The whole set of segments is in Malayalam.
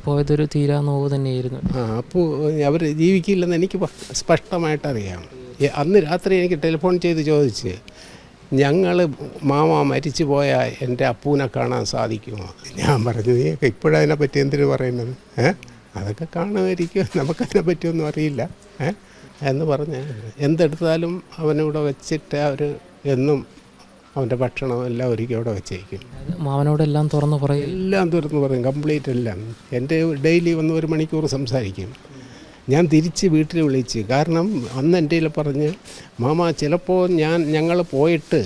പോയതൊരു തീരാ നോവ് തന്നെയായിരുന്നു. അപ്പോൾ അവർ ജീവിക്കില്ലെന്ന് എനിക്ക് സ്പഷ്ടമായിട്ടറിയാം. അന്ന് രാത്രി എനിക്ക് ടെലിഫോൺ ചെയ്ത് ചോദിച്ച്, ഞങ്ങൾ മാമ മരിച്ചു പോയാൽ എൻ്റെ അപ്പൂനെ കാണാൻ സാധിക്കുമോ? ഞാൻ പറഞ്ഞു, നീ ഇപ്പോഴതിനെപ്പറ്റി എന്തിനു പറയുന്നത്? അതൊക്കെ കാണുമായിരിക്കും, നമുക്കതിനെ പറ്റിയൊന്നും അറിയില്ല എന്ന് പറഞ്ഞ് എന്തെടുത്താലും അവനിവിടെ വെച്ചിട്ട് അവർ എന്നും അവൻ്റെ ഭക്ഷണം എല്ലാം ഒരുക്കി അവിടെ വെച്ചേക്കും. മാമനോടെല്ലാം തുറന്ന് പറയും? എല്ലാം തുറന്ന് പറയും, കംപ്ലീറ്റ് എല്ലാം. എൻ്റെ ഡെയിലി വന്ന് 1 മണിക്കൂർ സംസാരിക്കും. ഞാൻ തിരിച്ച് വീട്ടിൽ വിളിച്ച്, കാരണം അന്ന് എൻ്റെ പറഞ്ഞ്, മാമ ചിലപ്പോൾ ഞങ്ങൾ പോയിട്ട്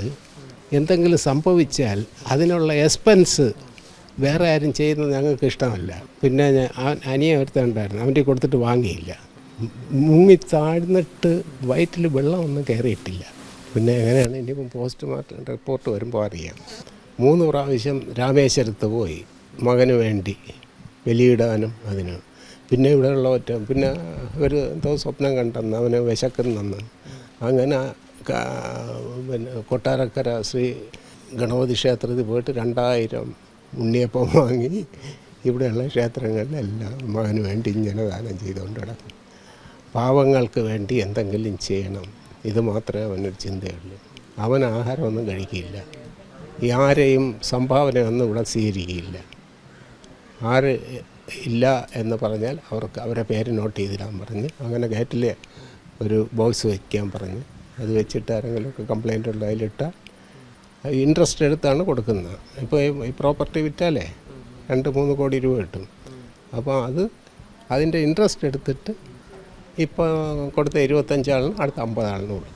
എന്തെങ്കിലും സംഭവിച്ചാൽ അതിനുള്ള എക്സ്പെൻസ് വേറെ ആരും ചെയ്യുന്നത് ഞങ്ങൾക്ക് ഇഷ്ടമല്ല. പിന്നെ അനിയ ഒരുത്തുണ്ടായിരുന്നു, അവൻ്റെ കൊടുത്തിട്ട് വാങ്ങിയില്ല. മുങ്ങി താഴ്ന്നിട്ട് വയറ്റിൽ വെള്ളമൊന്നും കയറിയിട്ടില്ല. പിന്നെ എങ്ങനെയാണ് ഇനിയിപ്പം പോസ്റ്റ്മോർട്ടം റിപ്പോർട്ട് വരുമ്പോൾ അറിയാം. 3 പ്രാവശ്യം രാമേശ്വരത്ത് പോയി മകന് വേണ്ടി ബലിയിടാനും അതിന്. പിന്നെ ഇവിടെയുള്ള പിന്നെ ഒരു എന്തോ സ്വപ്നം കണ്ടെന്ന്, അവന് വിശക്കുന്നെന്ന്. അങ്ങനെ പിന്നെ കൊട്ടാരക്കര ശ്രീ ഗണപതി ക്ഷേത്രത്തിൽ പോയിട്ട് 2000 ഉണ്ണിയപ്പം വാങ്ങി ഇവിടെയുള്ള ക്ഷേത്രങ്ങളിലെല്ലാം മകന് വേണ്ടി ഇങ്ങനെ ദാനം ചെയ്തുകൊണ്ട് കിടക്കും. പാവങ്ങൾക്ക് വേണ്ടി എന്തെങ്കിലും ചെയ്യണം, ഇത് മാത്രമേ അവനൊരു ചിന്തയുള്ളൂ. അവൻ ആഹാരമൊന്നും കഴിക്കില്ല, ആരെയും സംഭാവനയൊന്നും ഇവിടെ സ്വീകരിക്കില്ല. ആര് ഇല്ല എന്ന് പറഞ്ഞാൽ അവരെ പേര് നോട്ട് ചെയ്തിടാൻ പറഞ്ഞ്, അങ്ങനെ ഗേറ്റിൽ ഒരു ബോക്സ് വയ്ക്കാൻ പറഞ്ഞ്, അത് വെച്ചിട്ട് ആരെങ്കിലുമൊക്കെ കംപ്ലൈൻ്റ് ഉള്ള അതിലിട്ടാൽ ഇൻട്രസ്റ്റ് എടുത്താണ് കൊടുക്കുന്നത്. ഇപ്പോൾ ഈ പ്രോപ്പർട്ടി വിറ്റാലേ 2-3 കോടി രൂപ കിട്ടും. അപ്പോൾ അതിൻ്റെ ഇൻട്രസ്റ്റ് എടുത്തിട്ട് ഇപ്പോൾ കൊടുത്ത 25 ആളിന് അടുത്ത 50 ആളിന് കൊടുക്കും.